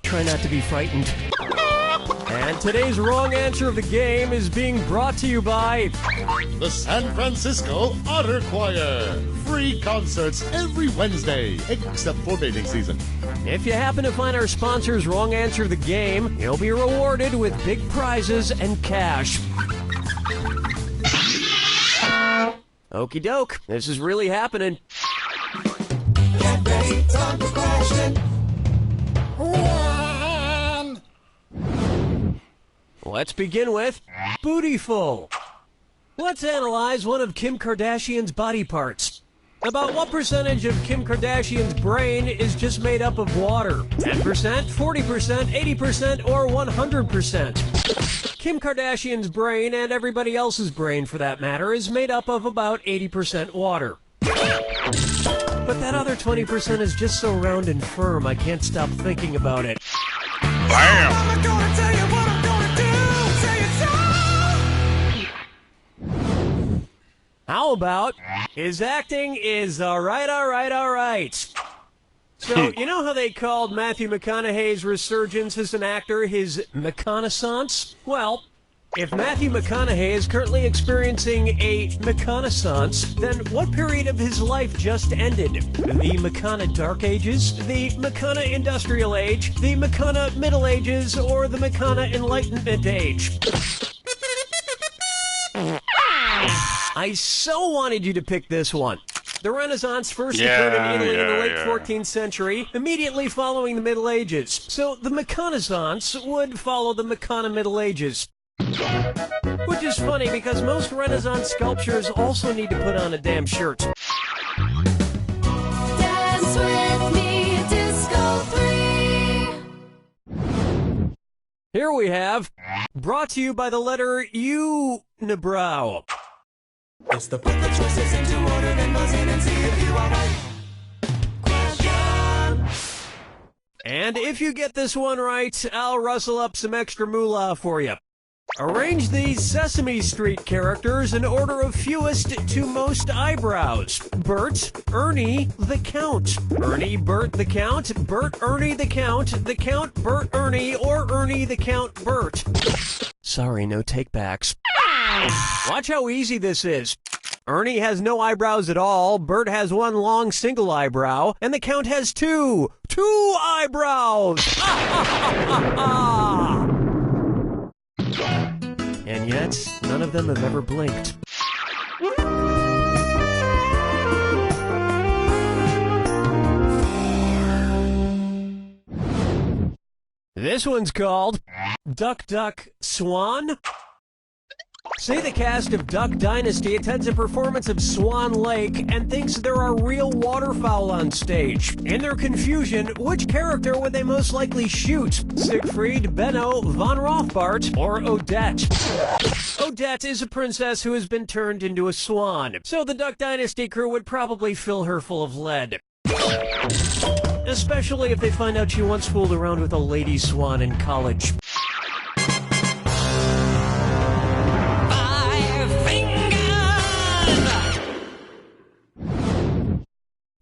Try not to be frightened. And today's wrong answer of the game is being brought to you by the San Francisco Otter Choir. Free concerts every Wednesday, except for mating season. If you happen to find our sponsor's wrong answer of the game, you'll be rewarded with big prizes and cash. Okie doke, this is really happening. Get ready, time for question 1. Let's begin with Bootyful. Let's analyze one of Kim Kardashian's body parts. About what percentage of Kim Kardashian's brain is just made up of water? 10%, 40%, 80%, or 100%? Kim Kardashian's brain, and everybody else's brain for that matter, is made up of about 80% water. But that other 20% is just so round and firm, I can't stop thinking about it. Bam! I'm gonna tell you what I'm gonna do. Say it so. How about his acting is alright. So, you know how they called Matthew McConaughey's resurgence as an actor his McConaissance? Well, if Matthew McConaughey is currently experiencing a McConaissance, then what period of his life just ended? The McCona Dark Ages, the McCona Industrial Age, the McCona Middle Ages, or the McCona Enlightenment Age? I so wanted you to pick this one. The Renaissance first occurred in Italy in the late 14th century, immediately following the Middle Ages. So the McConaissance would follow the McCona Middle Ages. Which is funny because most Renaissance sculptures also need to put on a damn shirt. Dance with me, Disco 3. Here we have, brought to you by the letter Unibrow. It's the put the choices into order, then buzz in and see if you are right. Question. And if you get this one right, I'll rustle up some extra moolah for you. Arrange these Sesame Street characters in order of fewest to most eyebrows. Bert, Ernie, the Count. Ernie, Bert, the Count. Bert, Ernie, the Count. The Count, Bert, Ernie, or Ernie, the Count, Bert. Sorry, no takebacks. Watch how easy this is. Ernie has no eyebrows at all, Bert has one long single eyebrow, and the Count has two eyebrows! And yet, none of them have ever blinked. This one's called Duck, Duck, Swan. Say the cast of Duck Dynasty attends a performance of Swan Lake and thinks there are real waterfowl on stage. In their confusion, which character would they most likely shoot? Siegfried, Benno, Von Rothbart, or Odette? Odette is a princess who has been turned into a swan, so the Duck Dynasty crew would probably fill her full of lead. Especially if they find out she once fooled around with a lady swan in college.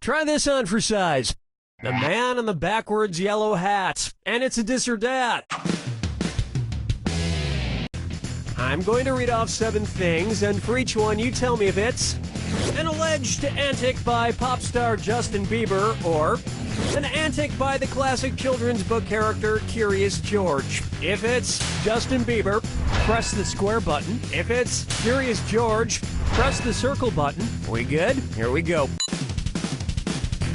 Try this on for size. The man in the backwards yellow hat. And it's a dis or dat. I'm going to read off 7 things, and for each one you tell me if it's an alleged antic by pop star Justin Bieber, or an antic by the classic children's book character Curious George. If it's Justin Bieber, press the square button. If it's Curious George, press the circle button. We good? Here we go.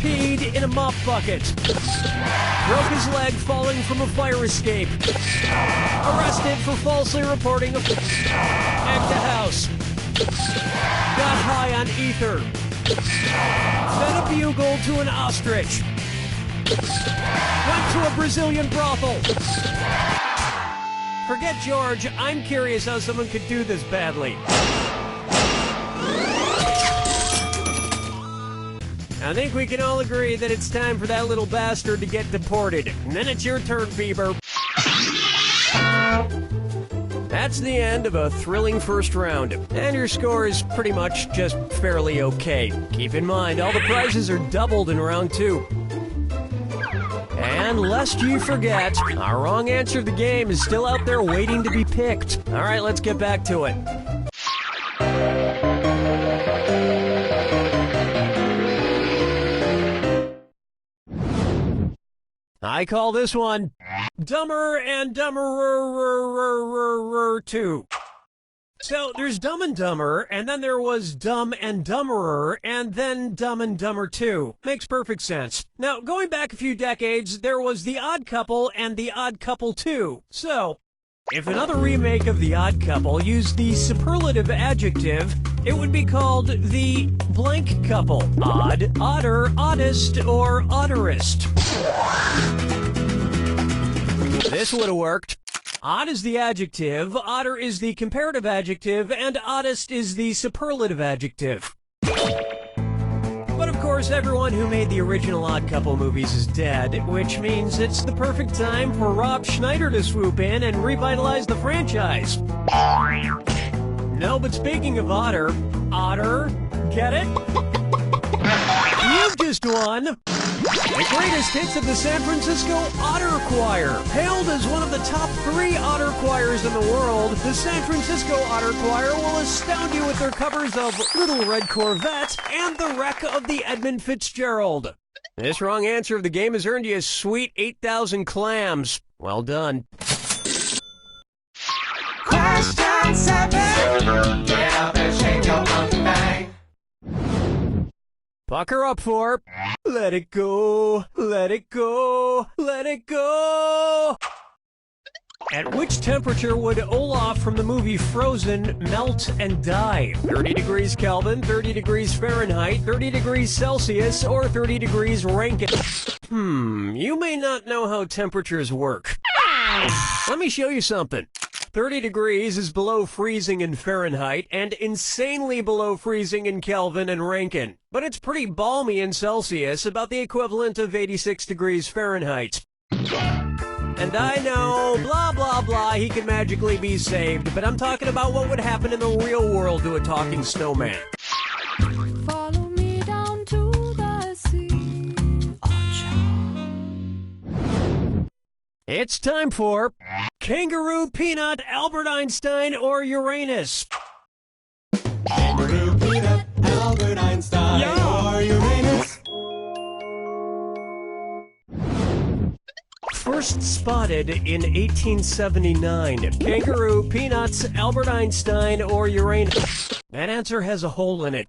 Peed in a mop bucket. Broke his leg falling from a fire escape. Arrested for falsely reporting a egged a house. Got high on ether. Fed a bugle to an ostrich. Went to a Brazilian brothel. Forget George, I'm curious how someone could do this badly. I think we can all agree that it's time for that little bastard to get deported. And then it's your turn, Bieber. That's the end of a thrilling first round. And your score is pretty much just fairly okay. Keep in mind, all the prizes are doubled in round 2. And And lest you forget, our wrong answer of the game is still out there waiting to be picked. All right, let's get back to it. I call this one Dumber and Dumberererer 2. So there's Dumb and Dumber, and then there was Dumb and Dumberer, and then Dumb and Dumber 2. Makes perfect sense. Now, going back a few decades, there was The Odd Couple and The Odd Couple 2. So, if another remake of The Odd Couple used the superlative adjective, it would be called The Blank Couple. Odd, odder, oddest, or odderest. This would have worked. Odd is the adjective, odder is the comparative adjective, and oddest is the superlative adjective. But of course, everyone who made the original Odd Couple movies is dead, which means it's the perfect time for Rob Schneider to swoop in and revitalize the franchise. No, but speaking of otter, get it? You've just won the greatest hits of the San Francisco Otter Choir. Hailed as one of the top 3 otter choirs in the world, the San Francisco Otter Choir will astound you with their covers of Little Red Corvette and The Wreck of the Edmund Fitzgerald. This wrong answer of the game has earned you a sweet 8,000 clams. Well done. Question 7. Get up and shake your monkey bang. Pucker up for Let It Go, Let It Go, Let It Go. At which temperature would Olaf from the movie Frozen melt and die? 30 degrees Kelvin, 30 degrees Fahrenheit, 30 degrees Celsius, or 30 degrees Rankine? You may not know how temperatures work. Let me show you something. 30 degrees is below freezing in Fahrenheit and insanely below freezing in Kelvin and Rankine. But it's pretty balmy in Celsius, about the equivalent of 86 degrees Fahrenheit. And I know, blah, blah, blah, he can magically be saved, but I'm talking about what would happen in the real world to a talking snowman. Follow me down to the sea. It's time for Kangaroo, Peanut, Albert Einstein, or Uranus. Kangaroo, Peanut, Albert Einstein, or Uranus. First spotted in 1879. Kangaroo, Peanuts, Albert Einstein, or Uranus. That answer has a hole in it.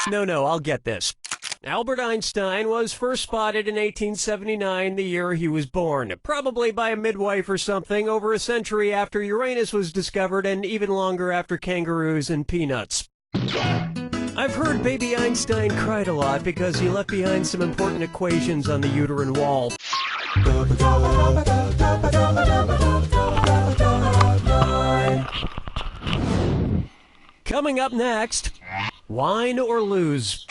No, I'll get this. Albert Einstein was first spotted in 1879, the year he was born, probably by a midwife or something, over a century after Uranus was discovered and even longer after kangaroos and peanuts. I've heard baby Einstein cried a lot because he left behind some important equations on the uterine wall. Coming up next, wine or lose.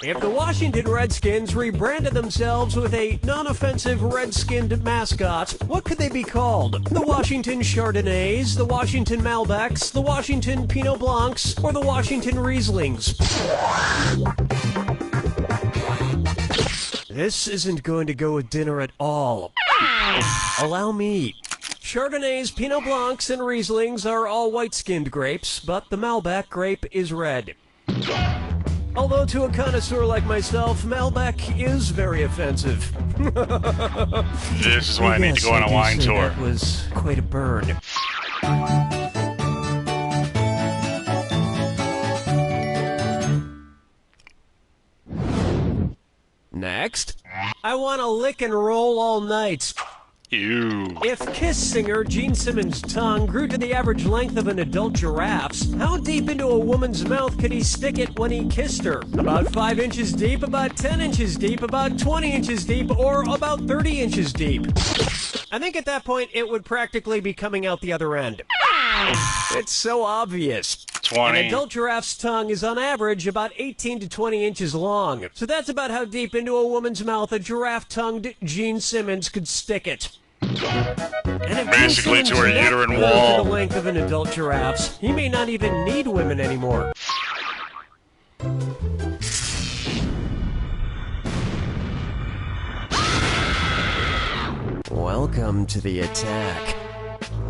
If the Washington Redskins rebranded themselves with a non-offensive red-skinned mascot, what could they be called? The Washington Chardonnays, the Washington Malbecs, the Washington Pinot Blancs, or the Washington Rieslings? This isn't going to go with dinner at all. Allow me. Chardonnays, Pinot Blancs, and Rieslings are all white-skinned grapes, but the Malbec grape is red. Although to a connoisseur like myself, Malbec is very offensive. This is why I need to go on a wine tour. That was quite a burn. Next, I want to lick and roll all night. Ew. If Kiss singer Gene Simmons' tongue grew to the average length of an adult giraffe's, how deep into a woman's mouth could he stick it when he kissed her? About 5 inches deep, about 10 inches deep, about 20 inches deep, or about 30 inches deep? I think at that point it would practically be coming out the other end. It's so obvious. 20. An adult giraffe's tongue is on average about 18 to 20 inches long. So that's about how deep into a woman's mouth a giraffe-tongued Gene Simmons could stick it. And if Basically Gene to her Simmons uterine never grew wall. to the length of an adult giraffe's, he may not even need women anymore. Welcome to the attack.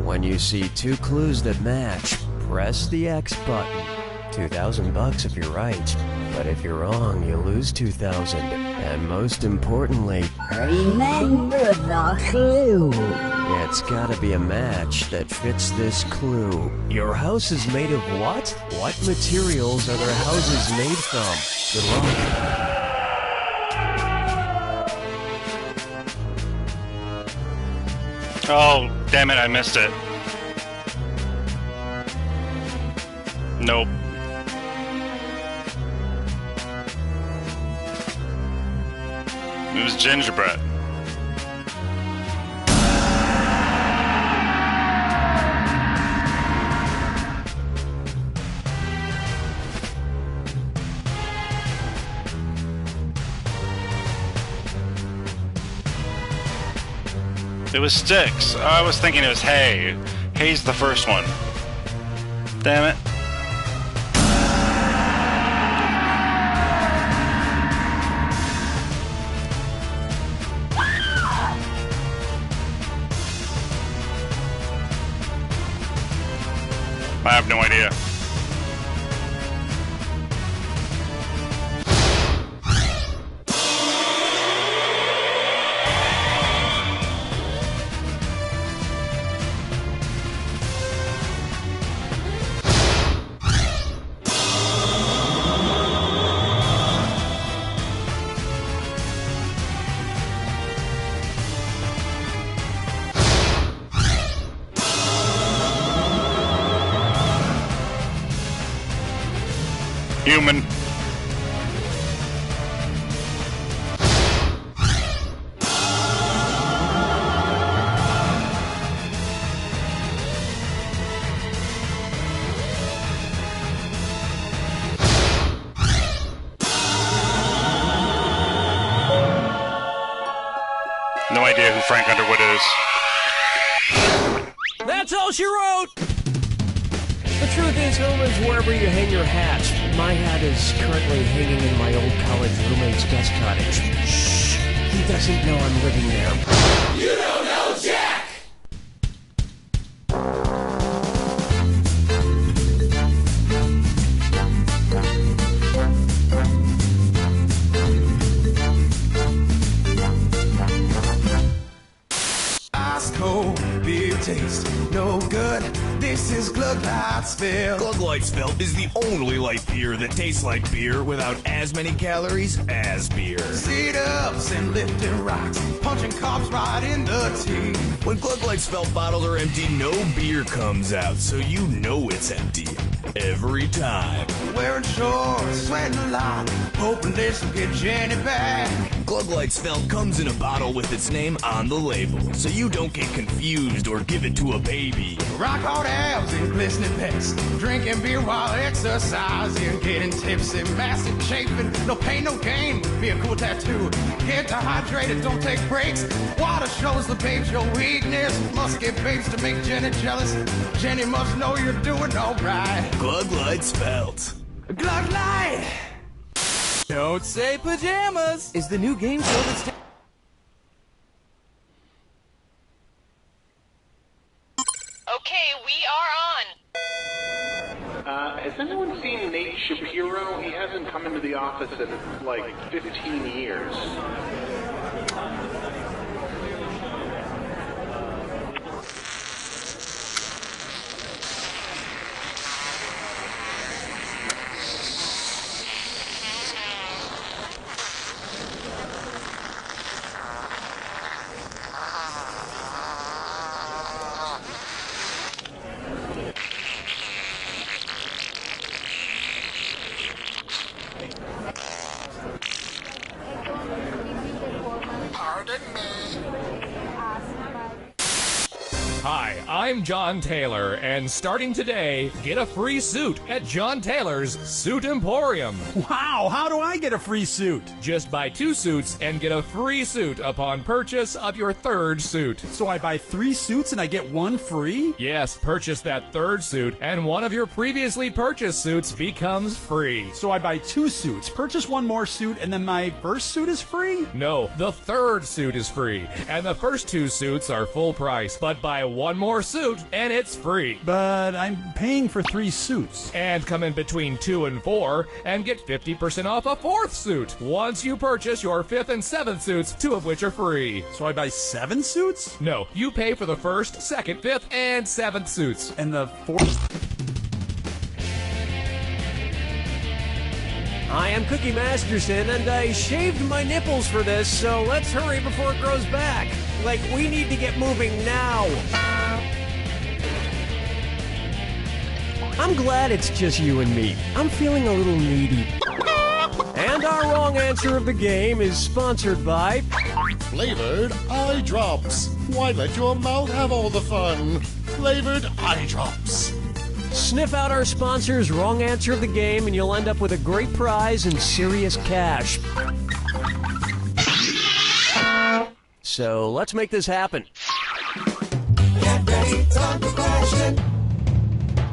When you see two clues that match, press the X button. $2,000 if you're right, but if you're wrong, you lose 2,000. And most importantly, remember the clue. it's gotta be a match that fits this clue. Your house is made of what? What materials are their houses made from? Good luck. Oh, damn it, I missed it. Nope. It was gingerbread. It was sticks. I was thinking it was hay. Hay's the first one. Damn it. I have no idea. Human. No idea who Frank Underwood is. That's all she wrote! The truth is, home is wherever you hang your hat. My hat is currently hanging in my old college roommate's guest cottage. Shh! He doesn't know I'm living there. You don't know Jack! Ice cold, beer taste, no good. This is Glug Light Spell. Glug Light Spell is the only light beer that tastes like beer without as many calories as beer. Sit-ups and lifting rocks, punching cops right in the teeth. When Glug Light Spell bottles are empty, no beer comes out, so you know it's empty. Every time. Wearing shorts, sweating a lot, hoping this will get Jenny back. Glug Light Spell comes in a bottle with its name on the label, so you don't get confused or give it to a baby. Rock hard abs and glistening pecs, drinking beer while exercising, getting tipsy, massive chafing, no pain, no gain, be a cool tattoo. Get dehydrated, don't take breaks. Water shows the babes your weakness. Must get babes to make Jenny jealous. Jenny must know you're doing alright. Glug Light Spelt. Glug Light! Don't say pajamas is the new game show that's Okay, we are on. Has anyone seen Nate Shapiro? He hasn't come into the office in like 15 years. Hi, I'm John Taylor, and starting today, get a free suit at John Taylor's Suit Emporium. Wow, how do I get a free suit? Just buy 2 suits and get a free suit upon purchase of your 3rd suit. So I buy 3 suits and I get 1 free? Yes, purchase that 3rd suit, and one of your previously purchased suits becomes free. So I buy 2 suits, purchase 1 more suit, and then my first suit is free? No, the 3rd suit is free, and the first 2 suits are full price, but buy 1 more suit and it's free. But I'm paying for 3 suits. And come in between 2 and 4 and get 50% off a 4th suit once you purchase your 5th and 7th suits, 2 of which are free. So I buy 7 suits? No, you pay for the 1st, 2nd, 5th, and 7th suits. And the 4th? I am Cookie Masterson, and I shaved my nipples for this, so let's hurry before it grows back. Like, we need to get moving now. I'm glad it's just you and me. I'm feeling a little needy. And our wrong answer of the game is sponsored by... Flavored eye drops. Why let your mouth have all the fun? Flavored eye drops. Sniff out our sponsor's wrong answer of the game and you'll end up with a great prize and serious cash. So let's make this happen. Get ready, time for question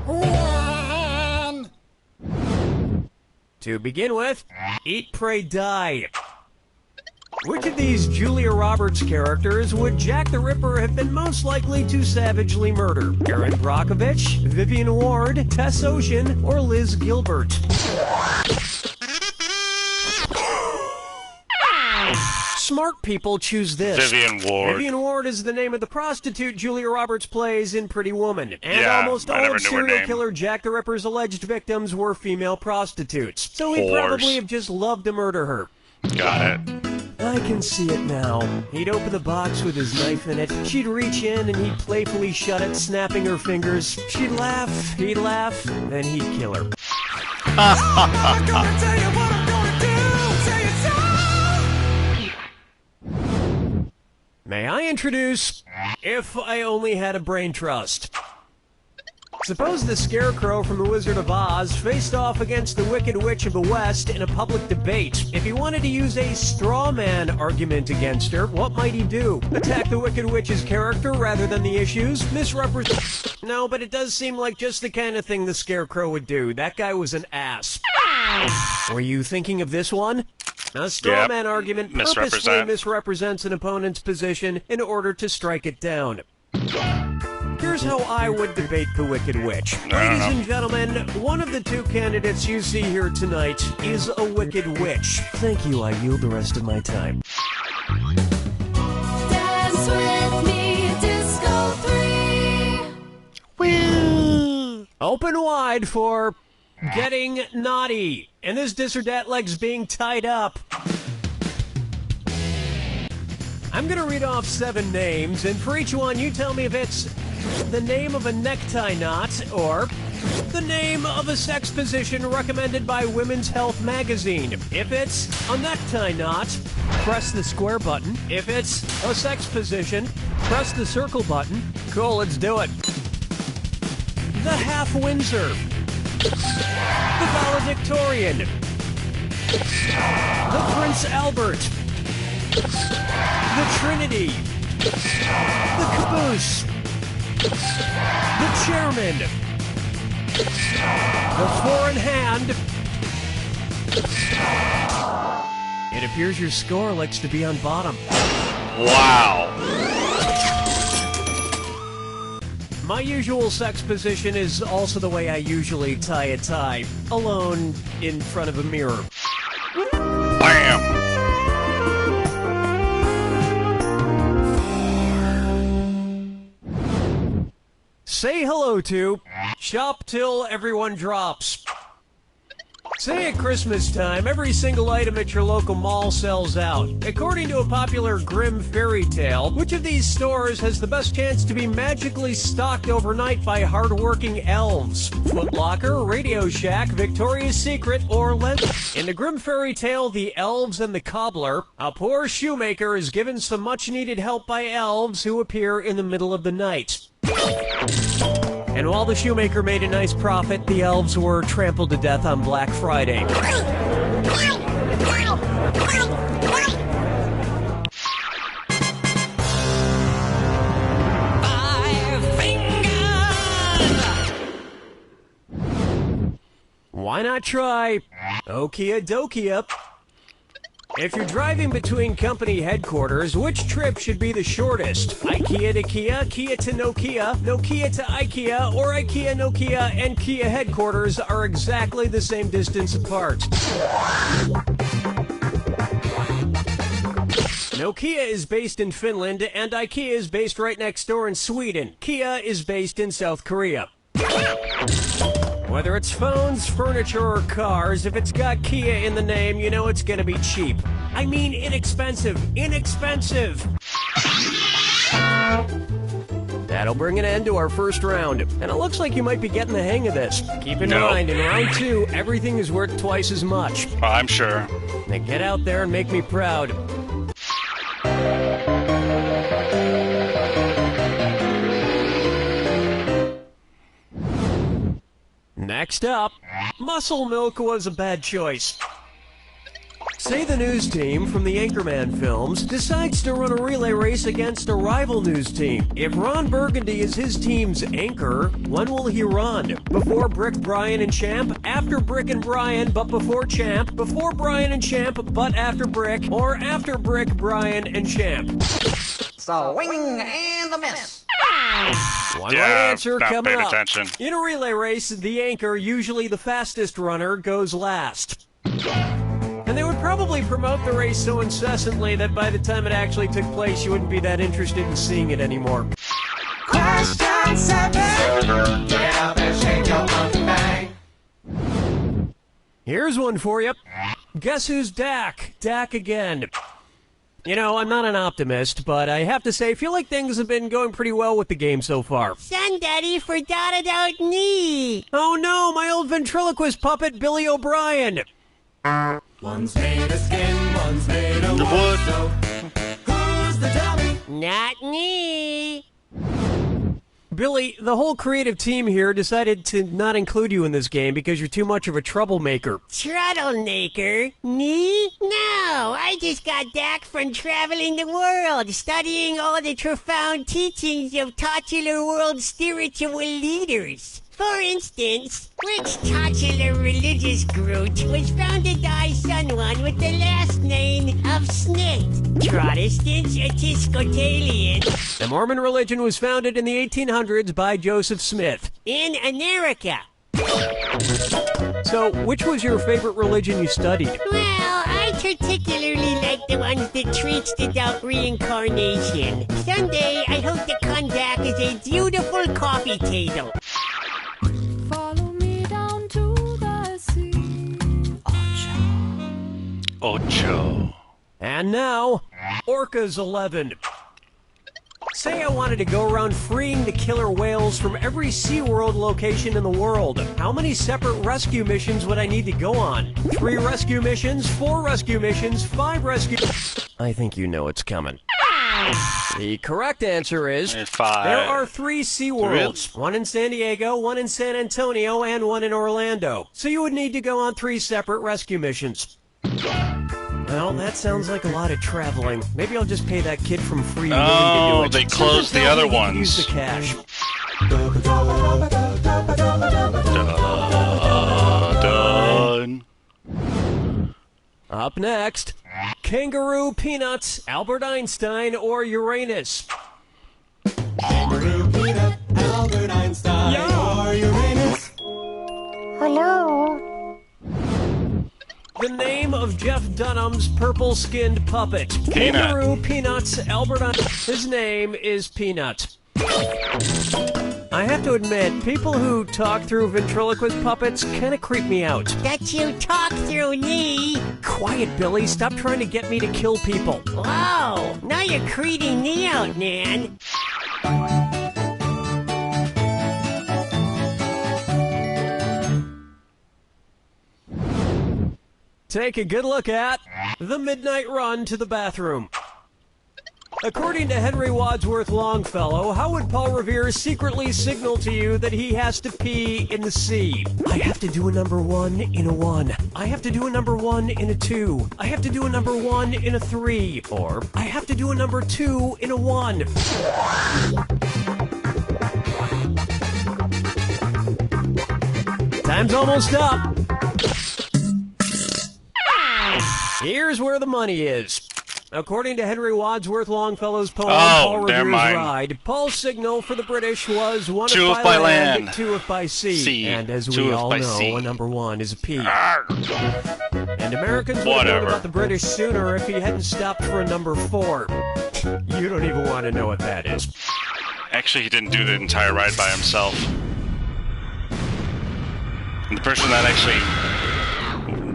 1. To begin with, Eat, Pray, Die. Which of these Julia Roberts characters would Jack the Ripper have been most likely to savagely murder? Erin Brockovich, Vivian Ward, Tess Ocean, or Liz Gilbert? Smart people choose this. Vivian Ward. Vivian Ward is the name of the prostitute Julia Roberts plays in Pretty Woman. And Yeah, almost I all never of knew her serial name. killer Jack the Ripper's alleged victims were female prostitutes. So he'd Whores. probably have just loved to murder her. Got it. I can see it now. He'd open the box with his knife in it. She'd reach in and he'd playfully shut it, snapping her fingers. She'd laugh, he'd laugh, then he'd kill her. I'm gonna tell you what I'm gonna do. Say it's all. May I introduce If I Only Had a Brain Trust. Suppose the Scarecrow from The Wizard of Oz faced off against the Wicked Witch of the West in a public debate. If he wanted to use a straw man argument against her, what might he do? Attack the Wicked Witch's character rather than the issues? Misrepresent... No, but it does seem like just the kind of thing the Scarecrow would do. That guy was an ass. Were you thinking of this one? A straw man argument purposely misrepresents an opponent's position in order to strike it down. Here's how I would debate the Wicked Witch. Ladies and gentlemen, one of the 2 candidates you see here tonight is a Wicked Witch. Thank you, I yield the rest of my time. Dance with me, Disco 3. Whee! Open wide for Getting Naughty. And this dis or dat leg's being tied up. I'm gonna read off 7 names, and for each one you tell me if it's the name of a necktie knot, or the name of a sex position recommended by Women's Health magazine. If it's a necktie knot, press the square button. If it's a sex position, press the circle button. Cool, let's do it. The Half Windsor. The Valedictorian. The Prince Albert. The Trinity. The Caboose. The Chairman. The Four in Hand. It appears your score likes to be on bottom. Wow. My usual sex position is also the way I usually tie a tie, alone in front of a mirror. Bam! Say hello to Shop Till Everyone Drops. Say at Christmas time, every single item at your local mall sells out. According to a popular grim fairy tale, which of these stores has the best chance to be magically stocked overnight by hardworking elves? Foot Locker, Radio Shack, Victoria's Secret, or In the grim fairy tale, The Elves and the Cobbler, a poor shoemaker is given some much-needed help by elves who appear in the middle of the night. And while the shoemaker made a nice profit, the elves were trampled to death on Black Friday. Why not try Okia Dokia? If you're driving between company headquarters, which trip should be the shortest? IKEA to Kia, Kia to Nokia, Nokia to IKEA, or IKEA, Nokia, and Kia headquarters are exactly the same distance apart. Nokia is based in Finland, and IKEA is based right next door in Sweden. Kia is based in South Korea. Whether it's phones, furniture, or cars, if it's got Kia in the name, you know it's gonna be cheap. I mean inexpensive. Inexpensive! That'll bring an end to our first round. And it looks like you might be getting the hang of this. Keep in mind, in round 2, everything is worth twice as much. I'm sure. Now get out there and make me proud. Next up, muscle milk was a bad choice. Say the news team from the Anchorman films decides to run a relay race against a rival news team. If Ron Burgundy is his team's anchor, when will he run? Before Brick, Brian, and Champ? After Brick and Brian, but before Champ? Before Brian and Champ, but after Brick? Or after Brick, Brian, and Champ? Swing and a miss. One right answer not coming paying up. attention. In a relay race, the anchor, usually the fastest runner, goes last. And they would probably promote the race so incessantly that by the time it actually took place, you wouldn't be that interested in seeing it anymore. Question 7. Get up and shake your monkey bang. Here's one for you. Guess who's Dak? Dak again. You know, I'm not an optimist, but I have to say, I feel like things have been going pretty well with the game so far. Son, Daddy forgot about me. Oh no, my old ventriloquist puppet, Billy O'Brien. One's made of skin, one's made of wood. So who's the dummy? Not me. Billy, the whole creative team here decided to not include you in this game because you're too much of a troublemaker. Troublemaker? Me? No, I just got back from traveling the world, studying all the profound teachings of titular world spiritual leaders. For instance, which titular religious group was founded by someone with the last name of Smith? Protestants, Episcopalian. The Mormon religion was founded in the 1800s by Joseph Smith. In America. So, which was your favorite religion you studied? Well, I particularly like the ones that treats about reincarnation. Someday, I hope to come back as a beautiful coffee table. Follow me down to the sea. Ocho. And now, Orca's 11. Say I wanted to go around freeing the killer whales from every SeaWorld location in the world. How many separate rescue missions would I need to go on? 3 rescue missions, 4 rescue missions, 5 rescue... I think you know it's coming. The correct answer is 5. There are 3 SeaWorlds. One in San Diego, one in San Antonio, and one in Orlando. So you would need to go on 3 separate rescue missions. Well, that sounds like a lot of traveling. Maybe I'll just pay that kid from Free to do it. They closed the other ones. Use the cash. Done. Up next, Kangaroo, Peanuts, Albert Einstein, or Uranus? Kangaroo, peanut, Albert Einstein, or Uranus. Hello? The name of Jeff Dunham's purple-skinned puppet. Peanut. Kangaroo, Peanuts, Albert Einstein. His name is Peanut. I have to admit, people who talk through ventriloquist puppets kind of creep me out. That you talk through me? Quiet, Billy. Stop trying to get me to kill people. Whoa, now you're creeping me out, man. Take a good look at the midnight run to the bathroom. According to Henry Wadsworth Longfellow, how would Paul Revere secretly signal to you that he has to pee in the sea? I have to do a number 1 in a 1. I have to do a number 1 in a 2. I have to do a number 1 in a 3. Or, I have to do a number 2 in a 1. Time's almost up. Here's where the money is. According to Henry Wadsworth Longfellow's poem, Paul Revere's Ride, Paul's signal for the British was 1 if by land, 2 if by sea. And as we all know, a number 1 is a P. And Americans would have known about the British sooner if he hadn't stopped for a number 4. You don't even want to know what that is. Actually, he didn't do the entire ride by himself. And the person that actually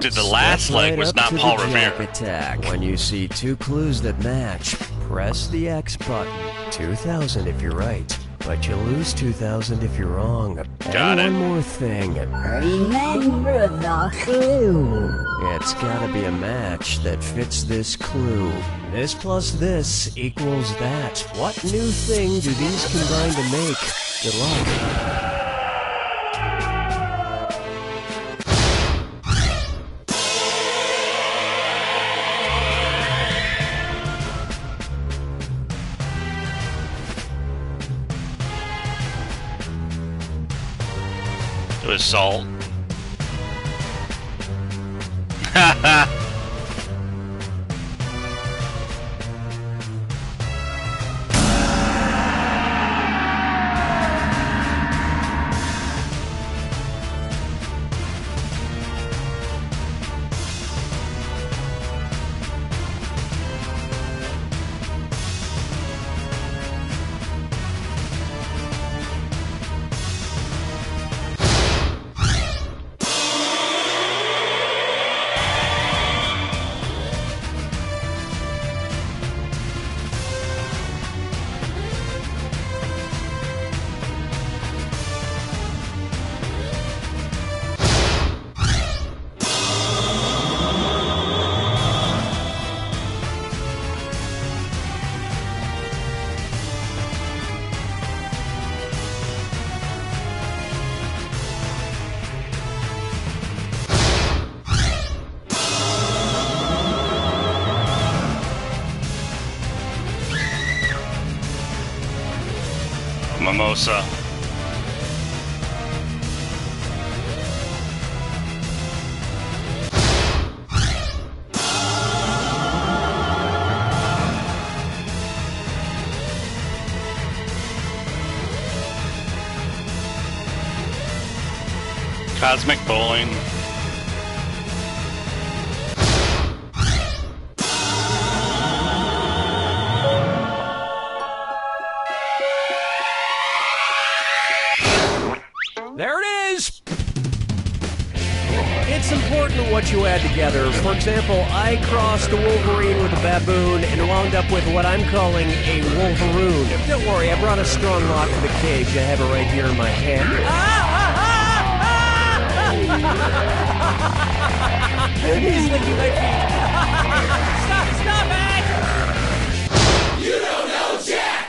did the last leg was not Paul Revere. Attack. When you see 2 clues that match, press the X button. 2,000 if you're right, but you lose 2,000 if you're wrong. Got it. One more thing. Remember the clue. It's gotta be a match that fits this clue. This plus this equals that. What new thing do these combine to make? Good luck. It was salt. Mimosa. Cosmic bowling. There it is! It's important what you add together. For example, I crossed a Wolverine with a baboon and wound up with what I'm calling a Wolveroon. Don't worry, I brought a strong lock for the cage. I have it right here in my head. He's licking my feet. Stop it! You don't know Jack!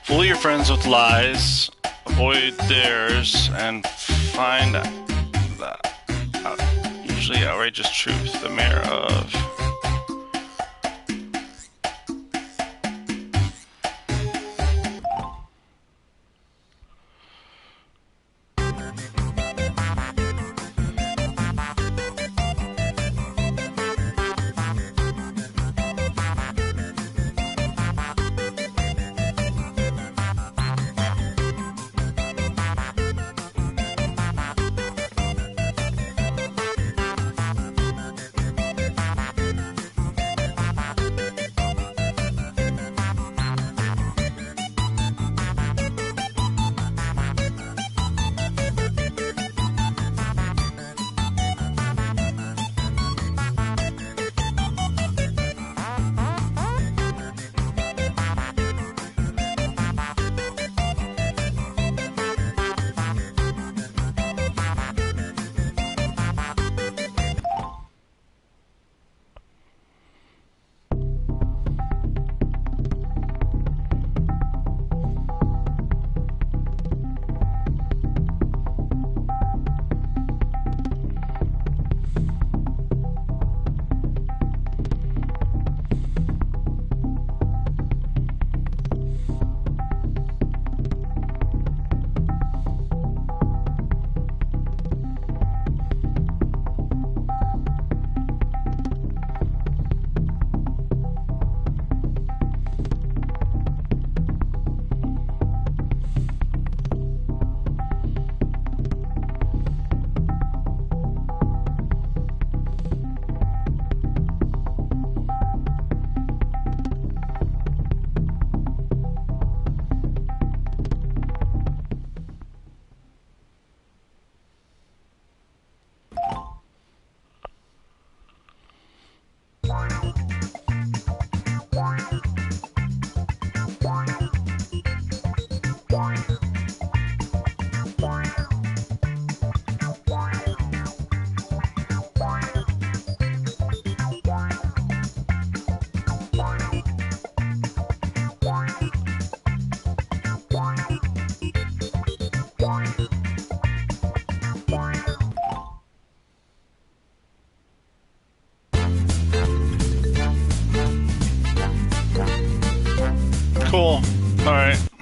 Fool your friends with lies, avoid theirs, and find the usually outrageous truth, the mayor of. Cool. All right.